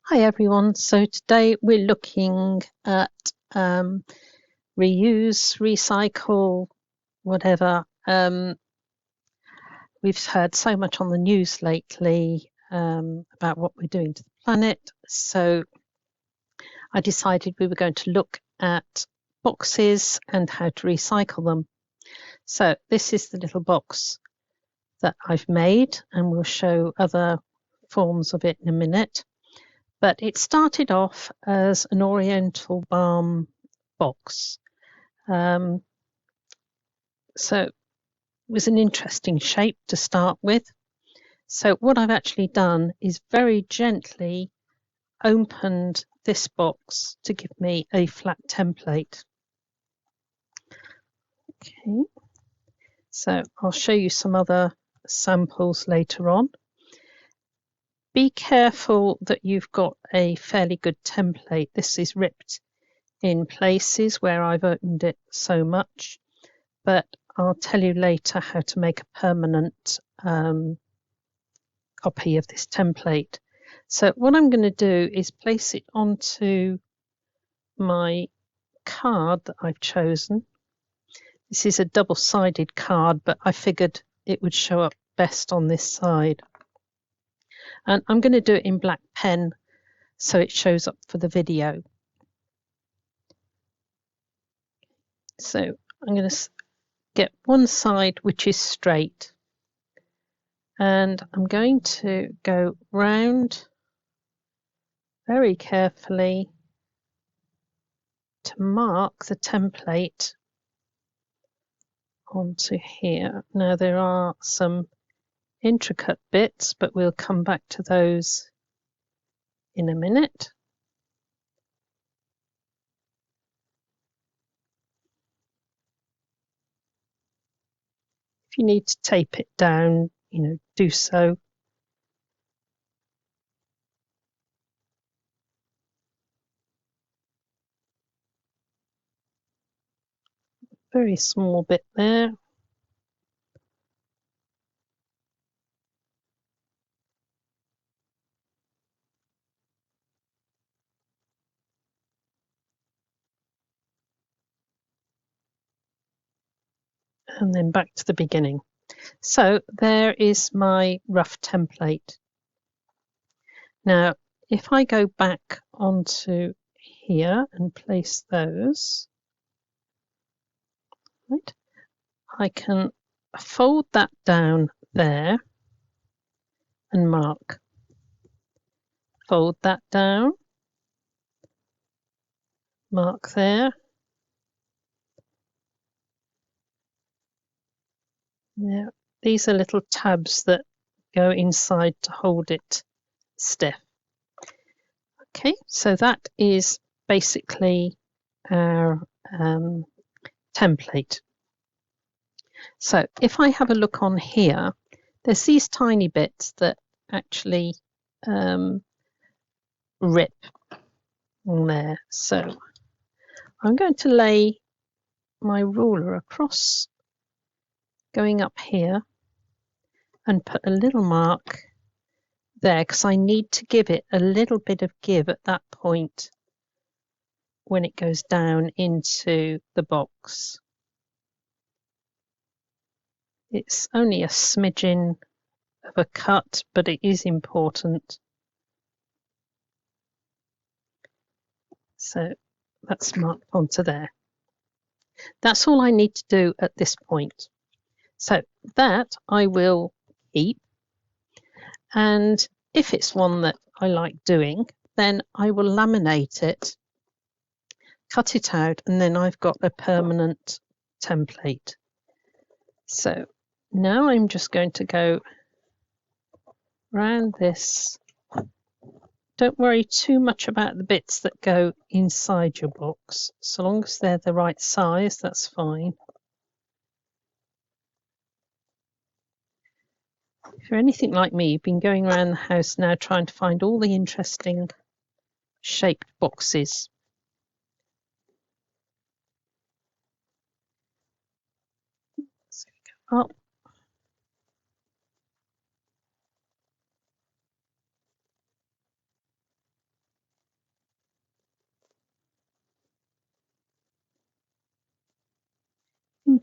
Hi everyone, so today we're looking at reuse, recycle, whatever. We've heard so much on the news lately about what we're doing to the planet, so I decided we were going to look at boxes and how to recycle them. So this is the little box that I've made, and we'll show other forms of it in a minute. But it started off as an Oriental balm box. So it was an interesting shape to start with. So what I've actually done is very gently opened this box to give me a flat template. Okay, so I'll show you some other samples later on. Be careful that you've got a fairly good template. This is ripped in places where I've opened it so much, but I'll tell you later how to make a permanent copy of this template. So what I'm going to do is place it onto my card that I've chosen. This is a double-sided card, but I figured it would show up best on this side. And I'm going to do it in black pen so it shows up for the video. So I'm going to get one side which is straight, and I'm going to go round very carefully to mark the template onto here. Now there are some intricate bits, but we'll come back to those in a minute. If you need to tape it down, do so. Very small bit there. And then back to the beginning. So there is my rough template. Now, if I go back onto here and place those, right, I can fold that down there and mark. Fold that down, mark there. Yeah, these are little tabs that go inside to hold it stiff. Okay, so that is basically our template. So if I have a look on here, there's these tiny bits that actually rip on there. So I'm going to lay my ruler across, going up here, and put a little mark there because I need to give it a little bit of give at that point when it goes down into the box. It's only a smidgen of a cut, but it is important. So that's marked onto there. That's all I need to do at this point. So that I will keep, and if it's one that I like doing, then I will laminate it, cut it out, and then I've got a permanent template. So now I'm just going to go around this. Don't worry too much about the bits that go inside your box. So long as they're the right size, that's fine. If you're anything like me, you've been going around the house now trying to find all the interesting shaped boxes. So go up.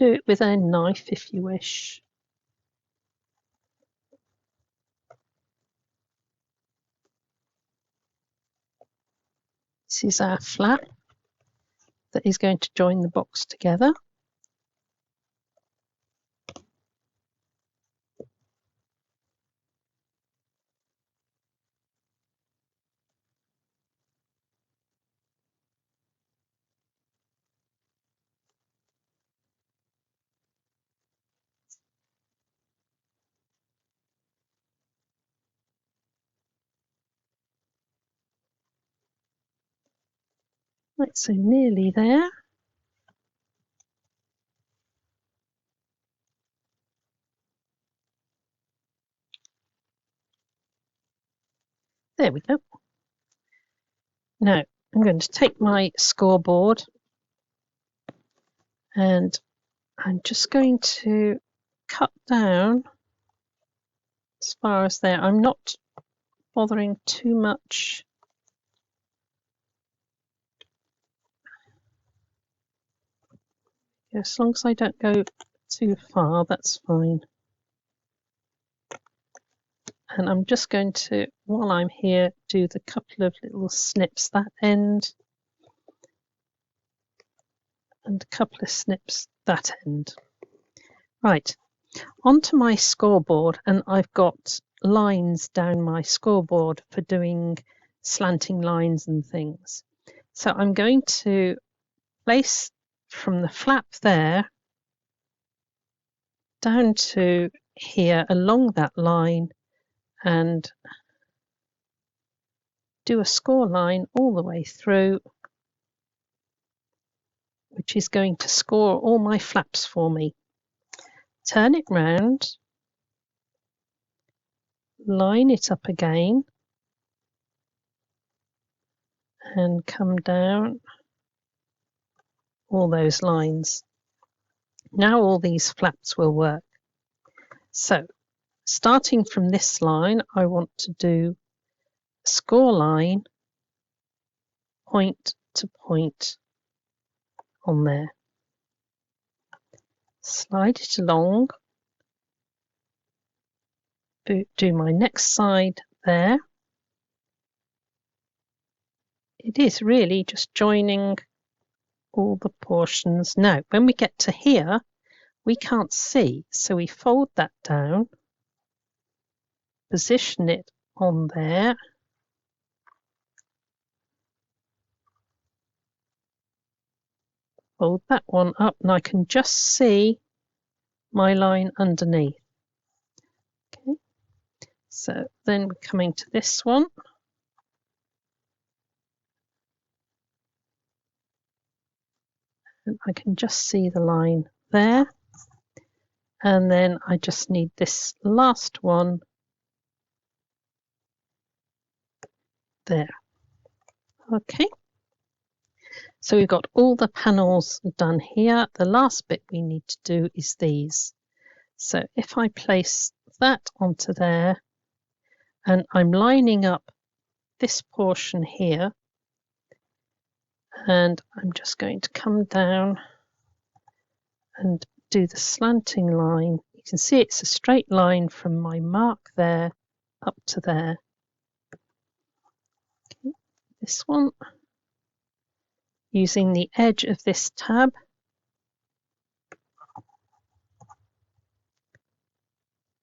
do it with a knife if you wish. This is our flap that is going to join the box together. Right, so nearly there. There we go. Now I'm going to take my scoreboard and I'm just going to cut down as far as there. I'm not bothering too much. As long as I don't go too far, that's fine. And I'm just going to, while I'm here, do the couple of little snips that end and a couple of snips that end. Right, onto my scoreboard, and I've got lines down my scoreboard for doing slanting lines and things. So I'm going to place from the flap there down to here along that line and do a score line all the way through, which is going to score all my flaps for me. Turn it round, line it up again, and come down all those lines. Now all these flaps will work. So starting from this line, I want to do a score line point to point on there. Slide it along, do my next side there. It is really just joining all the portions. Now, when we get to here, we can't see, so we fold that down, position it on there, fold that one up, and I can just see my line underneath. Okay, so then we're coming to this one. And I can just see the line there. And then I just need this last one there. Okay. So we've got all the panels done here. The last bit we need to do is these. So if I place that onto there, and I'm lining up this portion here, and I'm just going to come down and do the slanting line. You can see it's a straight line from my mark there up to there. Okay. This one, using the edge of this tab,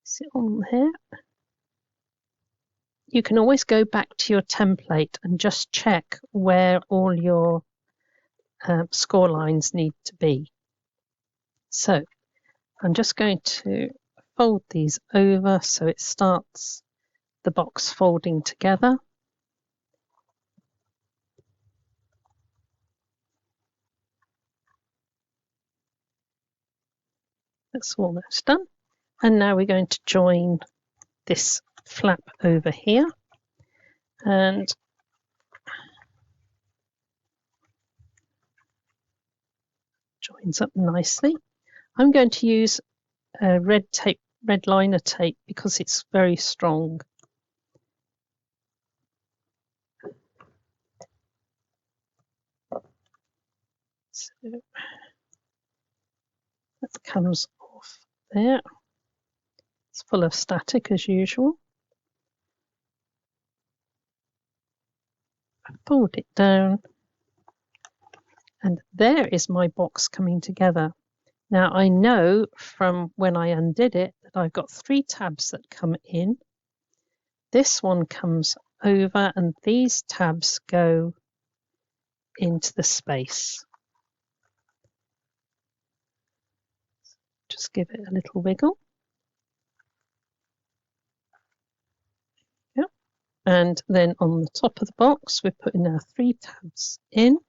is it on here? You can always go back to your template and just check where all your score lines need to be. So I'm just going to fold these over so it starts the box folding together. That's almost done. And now we're going to join this flap over here, and joins up nicely. I'm going to use red liner tape because it's very strong. So That comes off there. It's full of static as usual. I pulled it down, and there is my box coming together. Now I know from when I undid it that I've got 3 tabs that come in. This one comes over and these tabs go into the space. Just give it a little wiggle. Yep. And then on the top of the box, we're putting our 3 tabs in.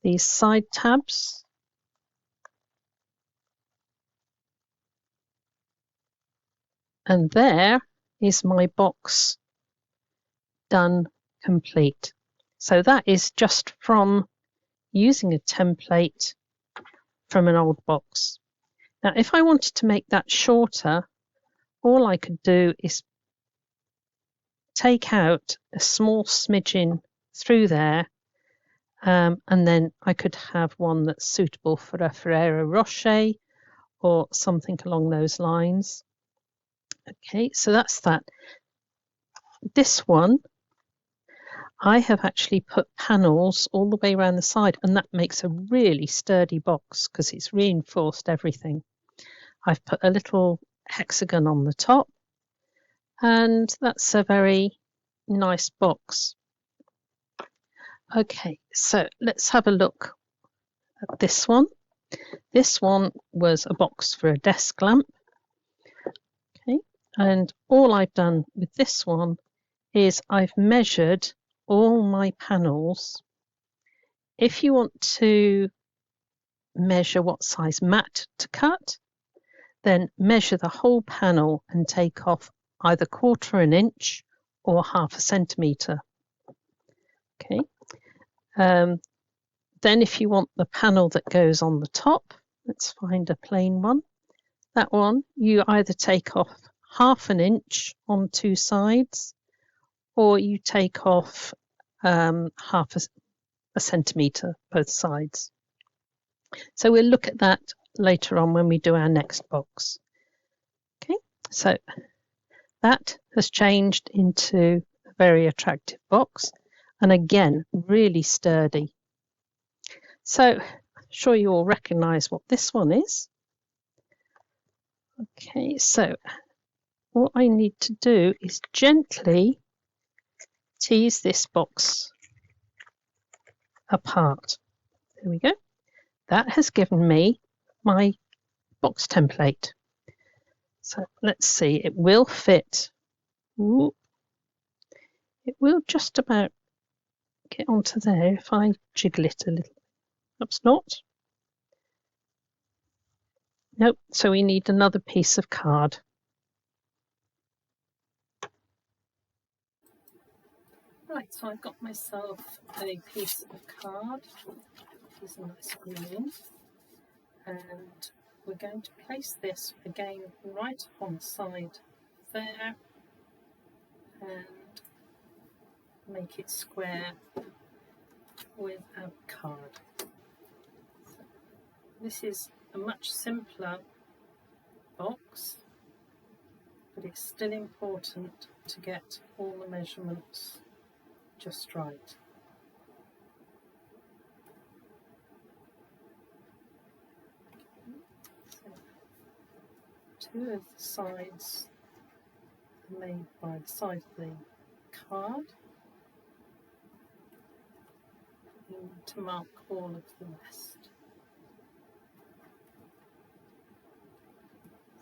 These side tabs. And there is my box done complete. So that is just from using a template from an old box. Now, if I wanted to make that shorter, all I could do is take out a small smidgen through there, and then I could have one that's suitable for a Ferrero Rocher or something along those lines. Okay, so that's that. This one, I have actually put panels all the way around the side, and that makes a really sturdy box because it's reinforced everything. I've put a little hexagon on the top, and that's a very nice box. Okay, so let's have a look at this one. This one was a box for a desk lamp. Okay, and all I've done with this one is I've measured all my panels. If you want to measure what size mat to cut, then measure the whole panel and take off either 1/4 inch or 1/2 centimetre. Okay. Then if you want the panel that goes on the top, let's find a plain one. That one, you either take off 1/2 inch on 2 sides, or you take off 1/2 centimetre both sides. So we'll look at that later on when we do our next box. Okay, so that has changed into a very attractive box, and again, really sturdy. So I'm sure you all recognise what this one is. Okay, so what I need to do is gently tease this box apart. There we go. That has given me my box template. So let's see, it will fit. Ooh. It will just about get onto there if I jiggle it a little. Perhaps not. Nope, so we need another piece of card. Right, so I've got myself a piece of card. This is a nice green. And we're going to place this again right on the side there and make it square with our card. So this is a much simpler box, but it's still important to get all the measurements just right. So 2 of the sides are made by the side of the card. You need to mark all of the rest.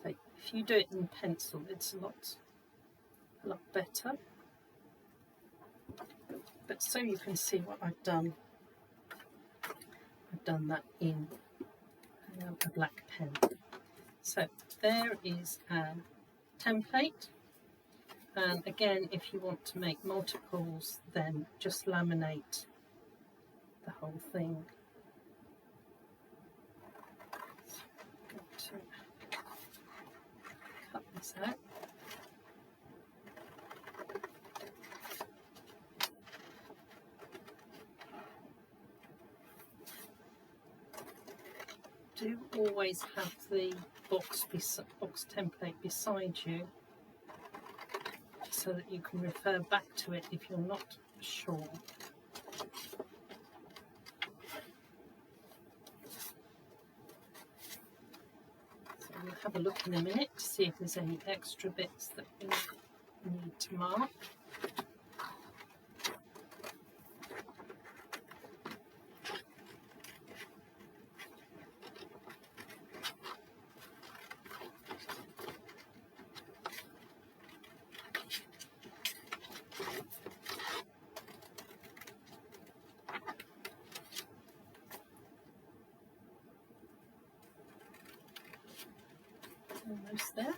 So if you do it in pencil, it's a lot better. But so you can see what I've done. I've done that in a black pen. So there is our template. And again, if you want to make multiples, then just laminate the whole thing. I'm going to cut this out. do always have the box template beside you so that you can refer back to it if you're not sure. So we'll have a look in a minute to see if there's any extra bits that we need to mark. Almost there.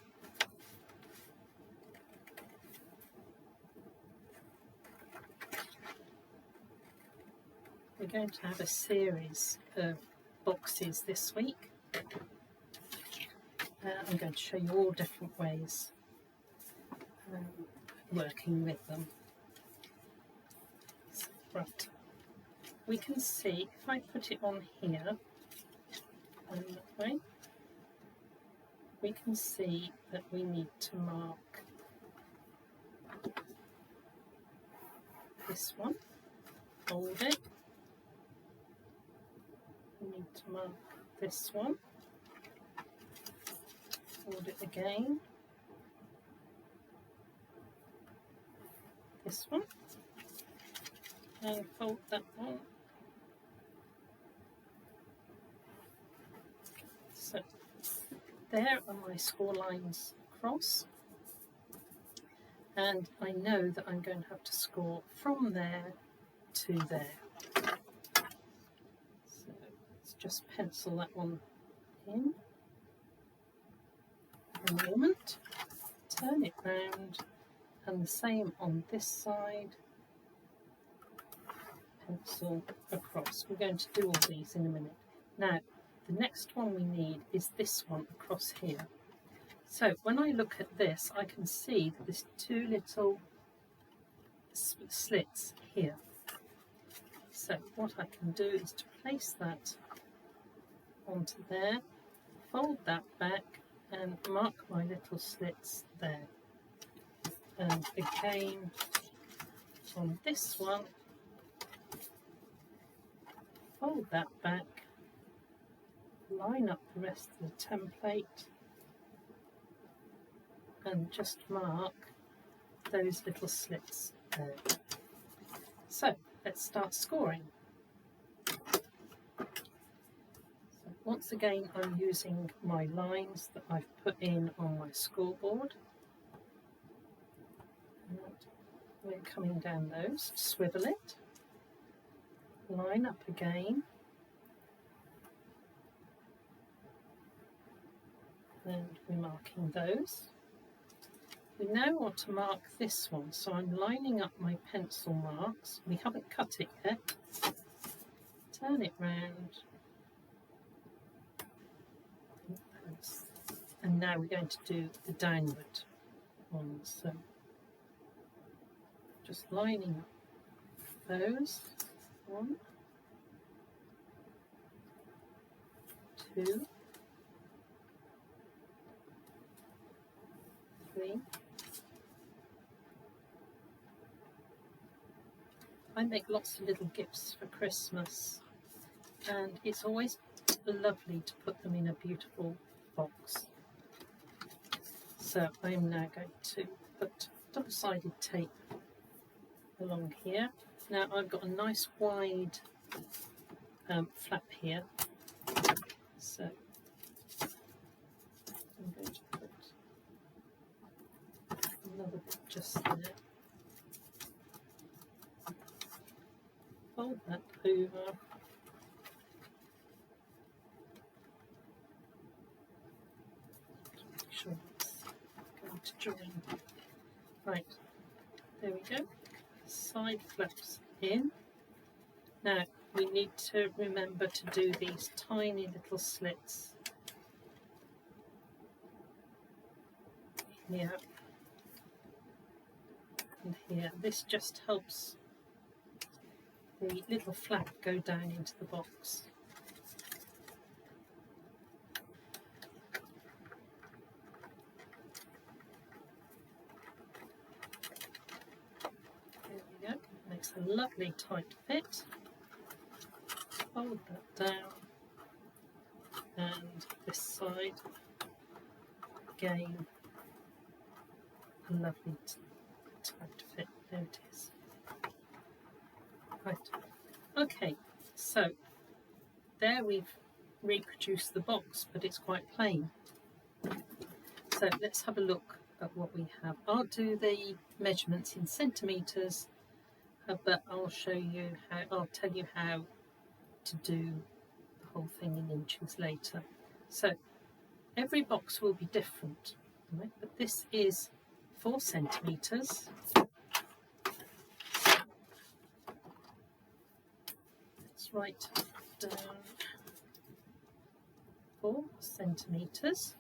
We're going to have a series of boxes this week. I'm going to show you all different ways of working with them. So, right, we can see if I put it on here and that way, we can see that we need to mark this one, hold it, we need to mark this one, hold it again, this one, and fold that one. So there are my score lines across, and I know that I'm going to have to score from there to there. So let's just pencil that one in for a moment, turn it round, and the same on this side, pencil across. We're going to do all these in a minute. Now, the next one we need is this one across here. So when I look at this, I can see that there's two little slits here. So what I can do is to place that onto there, fold that back and mark my little slits there. And again on this one, fold that back, line up the rest of the template and just mark those little slits there. So let's start scoring. So once again, I'm using my lines that I've put in on my scoreboard. And we're coming down those, swivel it, line up again, and we're marking those. We now want to mark this one, so I'm lining up my pencil marks. We haven't cut it yet. Turn it round. And now we're going to do the downward ones. So just lining up those. 1, 2, 3. I make lots of little gifts for Christmas, and it's always lovely to put them in a beautiful box. So I'm now going to put double-sided tape along here. Now I've got a nice wide flap here, so I'm going to put another bit just there. Fold that over. Make sure it's going to join. Right, there we go. Side flaps in. Now we need to remember to do these tiny little slits here and here. This just helps the little flap go down into the box. a lovely tight fit. Fold that down, and this side again a lovely tight fit. There it is. Right, okay, so there we've reproduced the box, but it's quite plain. So let's have a look at what we have. I'll do the measurements in centimetres, but I'll show you how, I'll tell you how to do the whole thing in inches later. So every box will be different, right? But this is 4 centimetres. Let's write down 4 centimetres,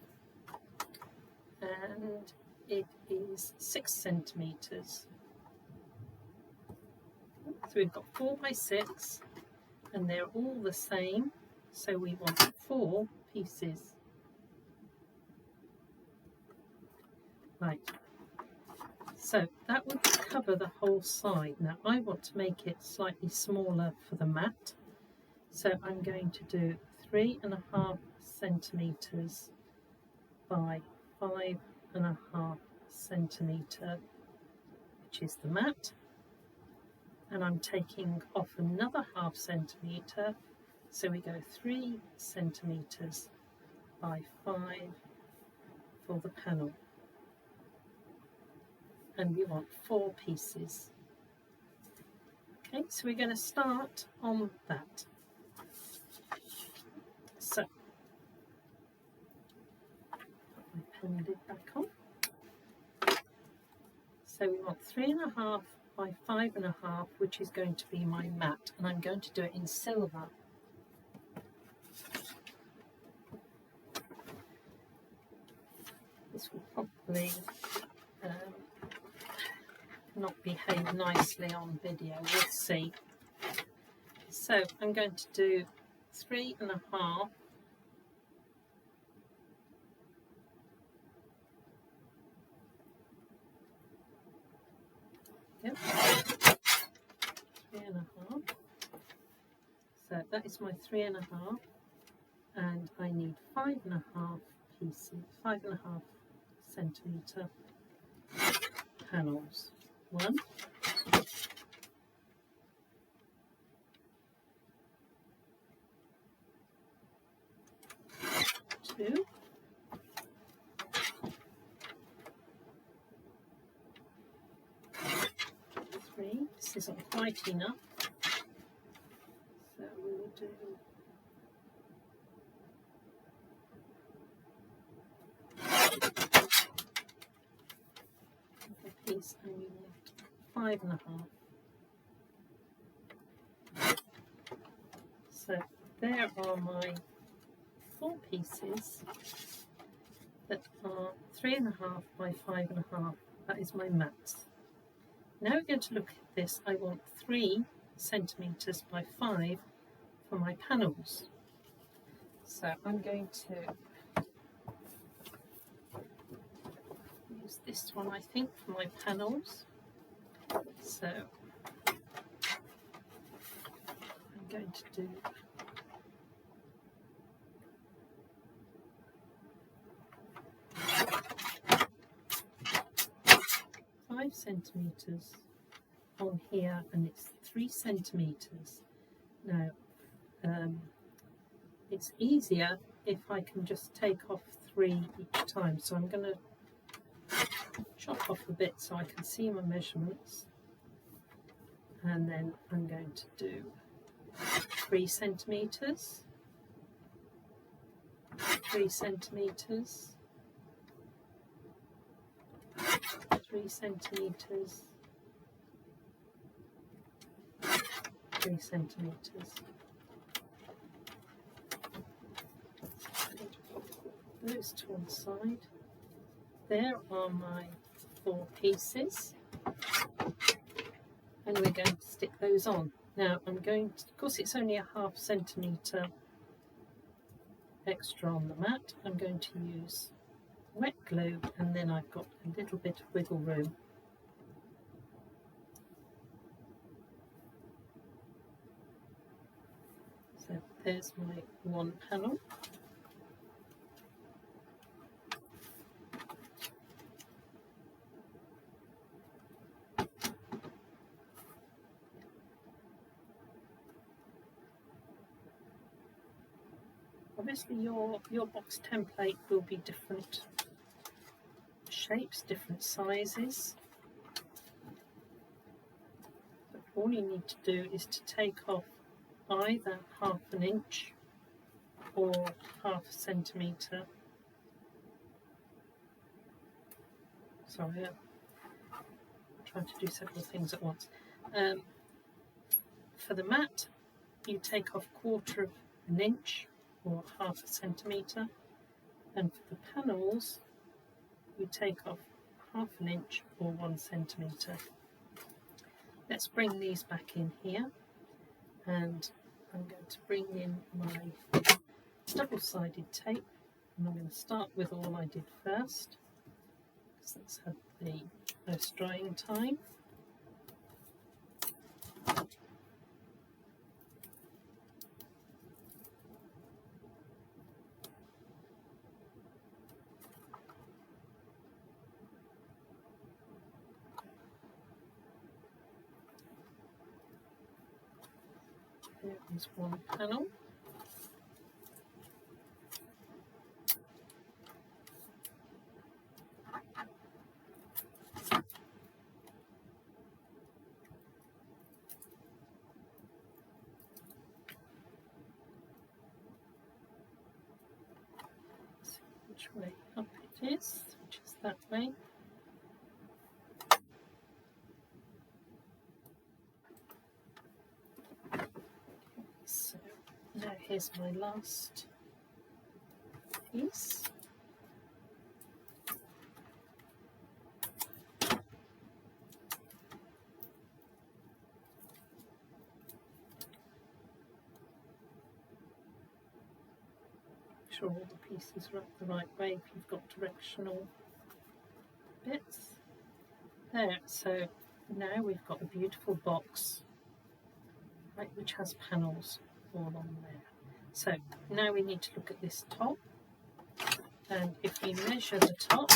and it is 6 centimetres. So we've got 4 by 6, and they're all the same, so we want 4 pieces. Right, so that would cover the whole side. Now I want to make it slightly smaller for the mat, so I'm going to do 3.5 centimetres by 5.5 centimetre, which is the mat, and I'm taking off another ½ centimetre, so we go 3 centimetres by 5 for the panel, and we want 4 pieces. Okay, so we're going to start on that. So put my pen lid back on. So we want 3.5 by 5.5, which is going to be my mat, and I'm going to do it in silver. This will probably not behave nicely on video, we'll see. So I'm going to do 3.5 . Yep. 3.5. So that is my 3.5, and I need 5.5 pieces, 5.5 centimetre panels. 1, 2, 3. This isn't quite enough, so we will do 1 piece, and we want 5.5. So there are my 4 pieces that are 3.5 by 5.5. That is my mat. Now we're going to look at this. I want 3 centimetres by 5 for my panels. So I'm going to use this one, I think, for my panels. So I'm going to do 5 centimetres on here, and it's 3 centimetres. Now it's easier if I can just take off 3 each time, so I'm going to chop off a bit so I can see my measurements, and then I'm going to do 3 centimetres, 3 centimetres, 3 centimetres, 3 centimetres. Those to one side. There are my 4 pieces, and we're going to stick those on. Now I'm going to, of course it's only a ½ centimetre extra on the mat, I'm going to use wet glue, and then I've got a little bit of wiggle room. there's my one panel. Obviously your box template will be different shapes, different sizes. But all you need to do is to take off either 1/2 inch or 1/2 centimetre. Sorry, I'm trying to do several things at once. For the mat, you take off 1/4 inch or 1/2 centimetre, and for the panels, you take off 1/2 inch or 1 centimetre. Let's bring these back in here, and I'm going to bring in my double-sided tape, and I'm going to start with all I did first, because that's had the most drying time. There is one panel. See which way up it is, which is that way. So now here's my last piece. Make sure all the pieces are up the right way if you've got directional bits. There, so now we've got a beautiful box, right, which has panels all on there. So now we need to look at this top, and if we measure the top,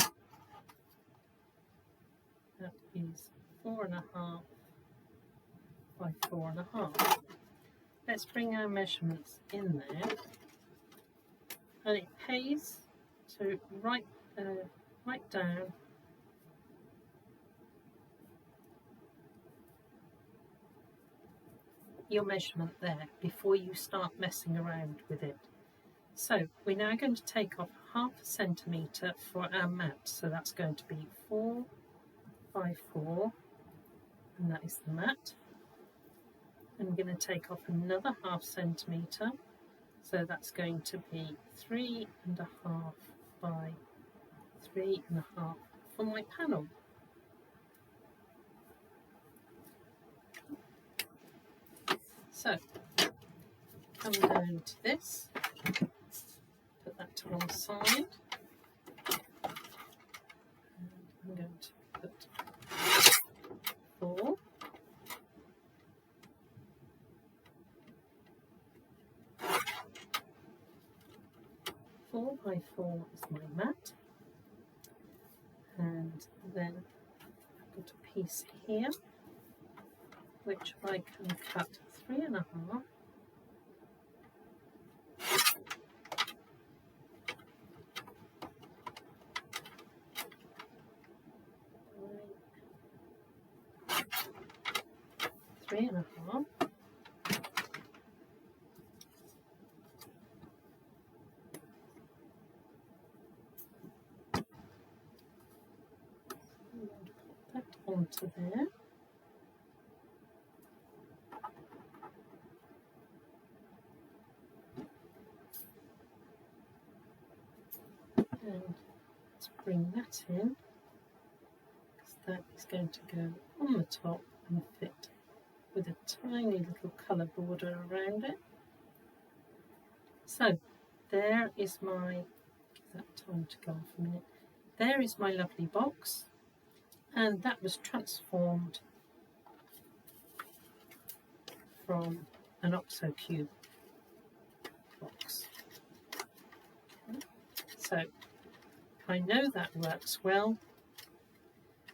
that is 4.5 by 4.5. Let's bring our measurements in there, and it pays to write down your measurement there before you start messing around with it. So we're now going to take off 1/2 centimetre for our mat, so that's going to be 4 by 4, and that is the mat. And we're going to take off another 1/2 centimetre, so that's going to be 3.5 by 3.5 for my panel. So come down to this, put that to one side, and I'm going to put 4, by 4 is my mat, and then I've got a piece here which I can cut 3.5 . Three and a half. Put that onto there. And let's bring that in, because that is going to go on the top and fit with a tiny little colour border around it. So there is my, give that time to go off a minute, there is my lovely box, and that was transformed from an OXO cube. box. So I know that works well.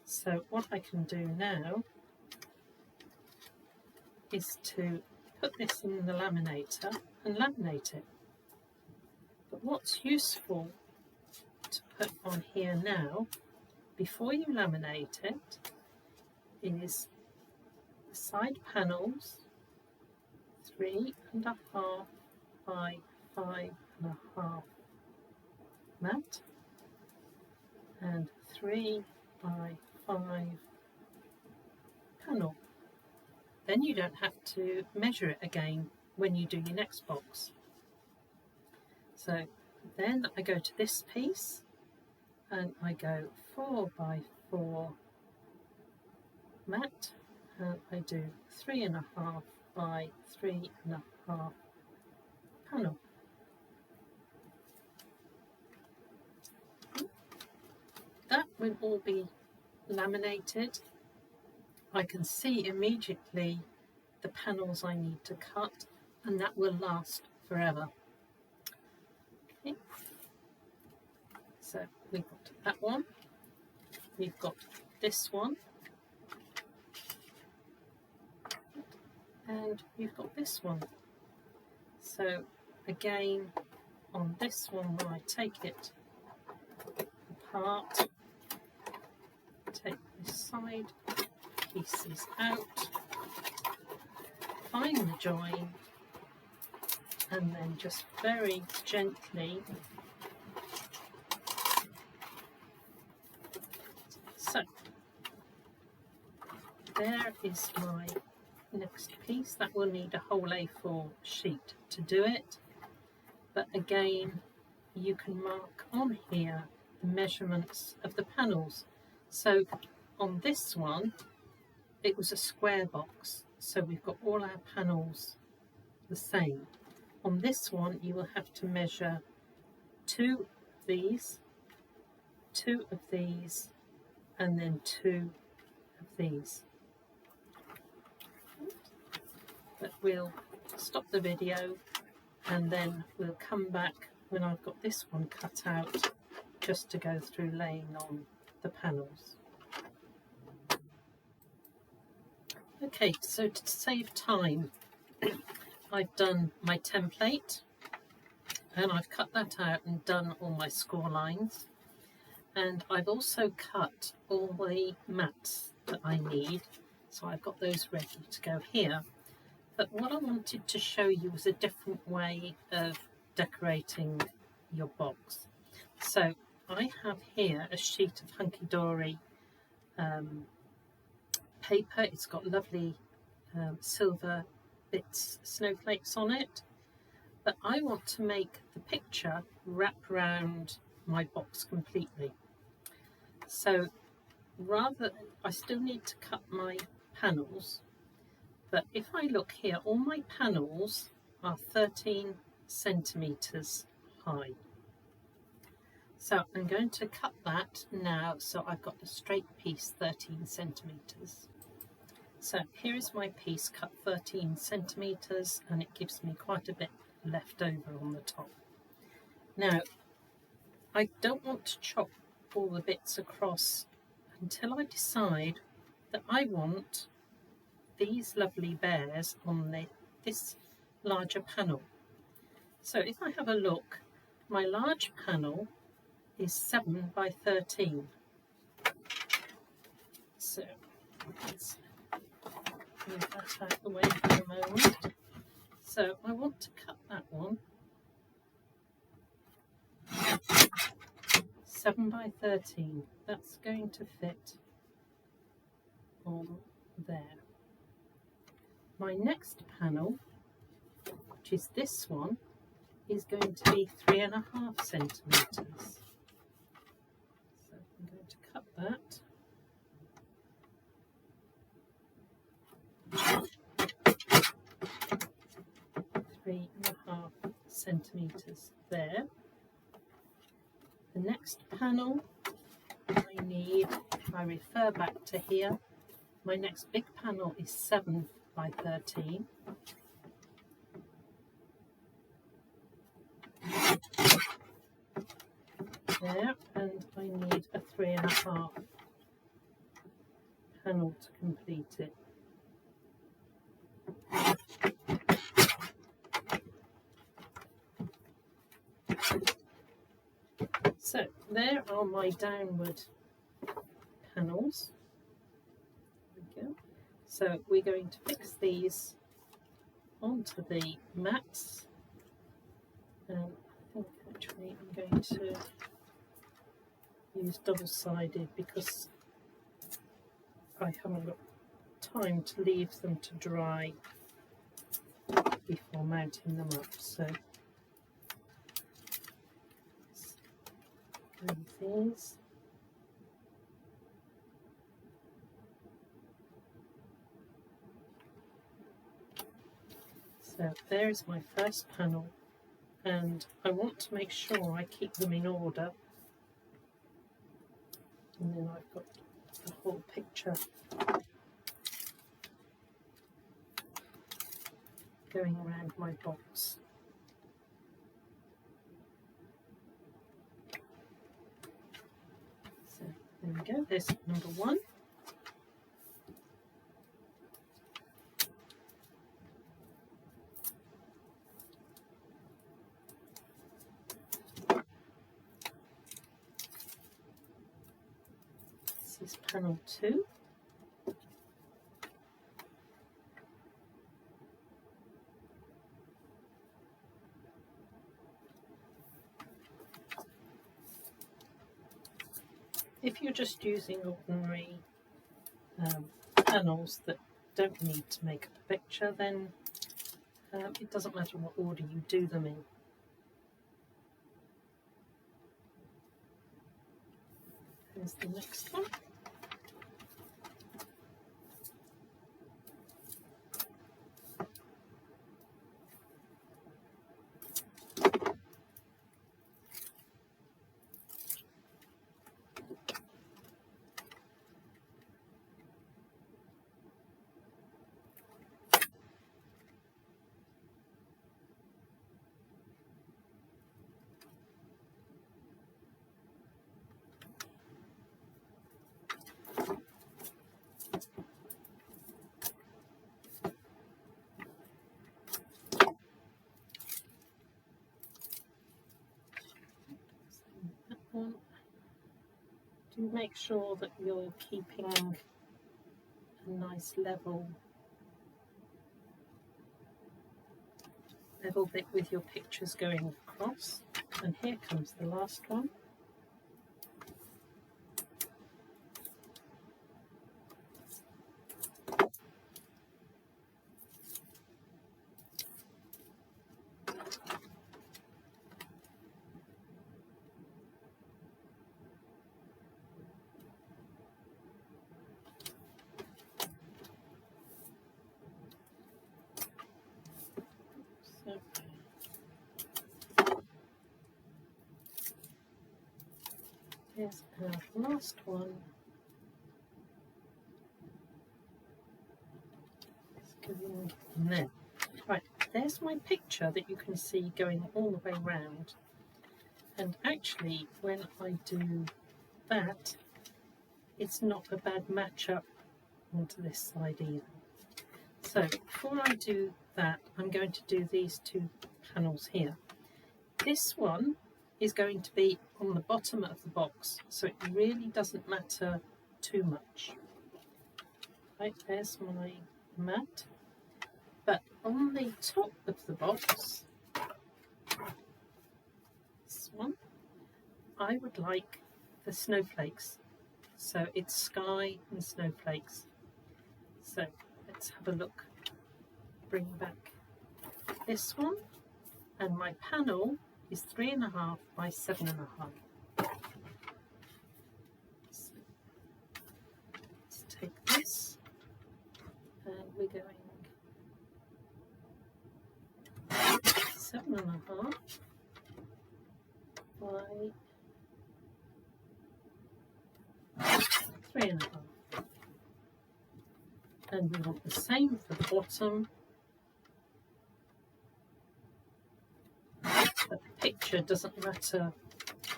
So what I can do now is to put this in the laminator and laminate it. But what's useful to put on here now, before you laminate it, is the side panels, 3.5 by 5.5 mat, and 3 by 5 panel. Then you don't have to measure it again when you do your next box. So then I go to this piece and I go 4 by 4 mat, and I do 3.5 by 3.5 panel. That will all be laminated. I can see immediately the panels I need to cut, and that will last forever. Okay. So we've got that one, we've got this one, and we've got this one. So again, on this one, when I take it apart, take the side pieces out, find the join, and then just very gently, so there is my next piece. That will need a whole A4 sheet to do it, but again you can mark on here the measurements of the panels. So on this one it was a square box, so we've got all our panels the same. On this one you will have to measure 2 of these, 2 of these, and then 2 of these. But we'll stop the video and then we'll come back when I've got this one cut out, just to go through laying on the panels. Okay, so to save time, I've done my template and I've cut that out and done all my score lines, and I've also cut all the mats that I need, so I've got those ready to go here. But what I wanted to show you was a different way of decorating your box. So I have here a sheet of Hunky Dory paper. It's got lovely silver bits, snowflakes on it, but I want to make the picture wrap around my box completely. So rather, I still need to cut my panels, but if I look here, all my panels are 13 centimetres high. So I'm going to cut that now, so I've got a straight piece 13 centimetres. So here is my piece cut 13 centimetres, and it gives me quite a bit left over on the top. Now, I don't want to chop all the bits across until I decide that I want these lovely bears on this larger panel. So if I have a look, my large panel is 7 by 13. So let's move that out of the way for a moment. So I want to cut that one 7 by 13. That's going to fit on there. My next panel, which is this one, is going to be 3.5 centimetres. So I'm going to cut that. Centimetres there. The next panel I refer back to here. My next big panel is 7 by 13. 3.5 panel to complete it. So there are my downward panels. There we go. So we're going to fix these onto the mats. I think actually I'm going to use double-sided because I haven't got time to leave them to dry before mounting them up. So these. So there is my first panel, and I want to make sure I keep them in order, and then I've got the whole picture going around my box. So there we go, there's number one. This is panel two. If you're just using ordinary panels that don't need to make up a picture, then it doesn't matter what order you do them in. Here's the next one. Do make sure that you're keeping a nice level bit with your pictures going across. And here comes the last one. Here's our last one. It's going in there. Right, there's my picture that you can see going all the way round. And actually, when I do that, it's not a bad match-up onto this side either. So before I do that, I'm going to do these two panels here. This one is going to be on the bottom of the box, so it really doesn't matter too much. Right, there's my mat. But on the top of the box, this one, I would like the snowflakes. So it's sky and snowflakes. So let's have a look. Bring back this one, and my panel is 3.5 by 7.5. So let's take this, and we're going 7.5 by 3.5. And we want the same for the bottom. But the picture doesn't matter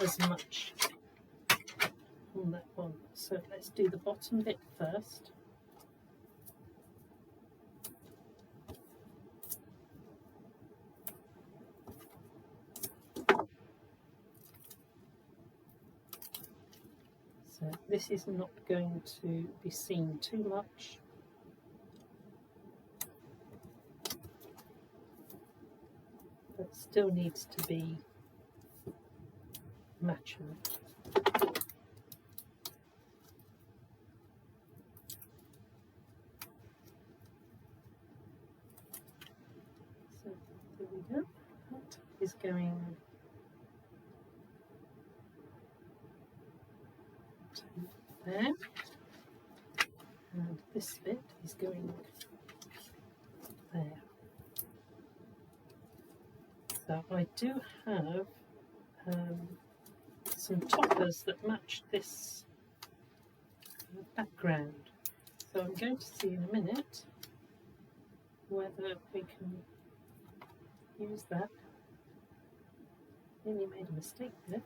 as much on on that one. So let's do the bottom bit first. So this is not going to be seen too much. But still needs to be matching. So there we go. That is going to there. And this bit is going there. So I do have some toppers that match this background. So I'm going to see in a minute whether we can use that. Nearly made a mistake there.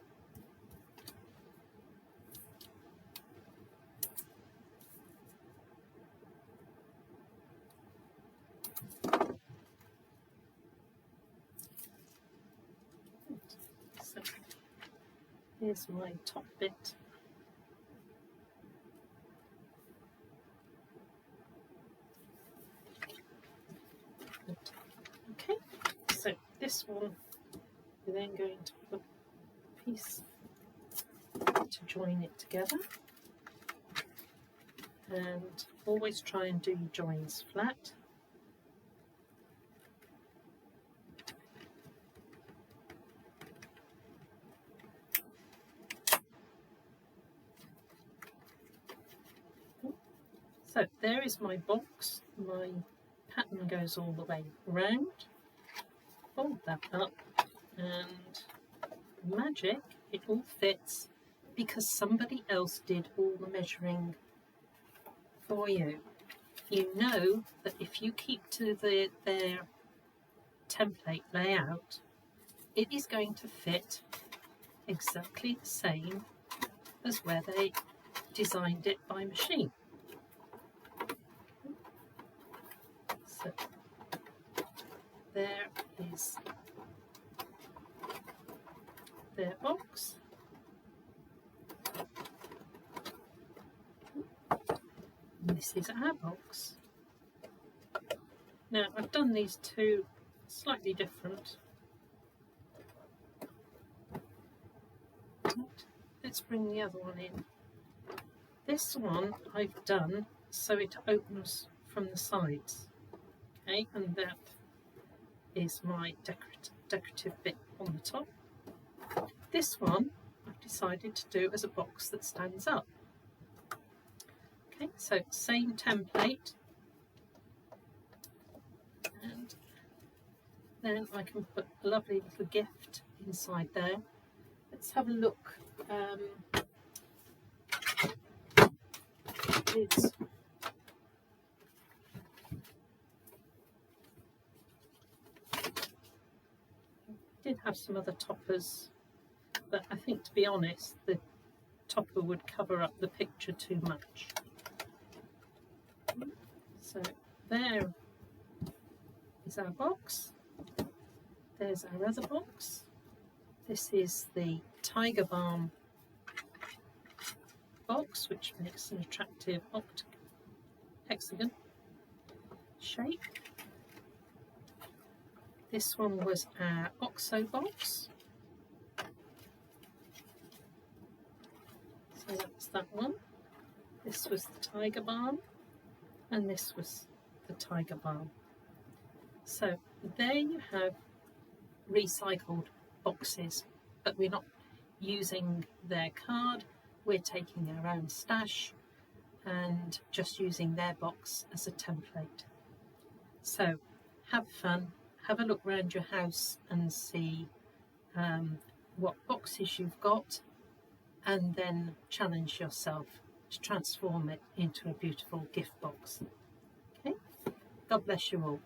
So here's my top bit. Okay, so this one we're then going to put a piece to join it together, and always try and do your joins flat. So there is my box. My pattern goes all the way round. Fold that up, and magic, it all fits because somebody else did all the measuring for you. You know that if you keep to their template layout, it is going to fit exactly the same as where they designed it by machine. So there is their box. And this is our box. Now I've done these two slightly different. Let's bring the other one in. This one I've done so it opens from the sides. Okay, and that is my decorative bit on the top. This one I've decided to do as a box that stands up. Okay, so same template, and then I can put a lovely little gift inside there. Let's have a look. It's did have some other toppers, but I think, to be honest, the topper would cover up the picture too much. So there is our box. There's our other box. This is the Tiger Balm box, which makes an attractive hexagon shape. This one was our OXO box. So that's that one. This was the Tiger Balm, and this was the Tiger Balm. So there you have recycled boxes, but we're not using their card, we're taking our own stash and just using their box as a template. So have fun, have a look around your house and see what boxes you've got, and then challenge yourself to transform it into a beautiful gift box. Okay, God bless you all.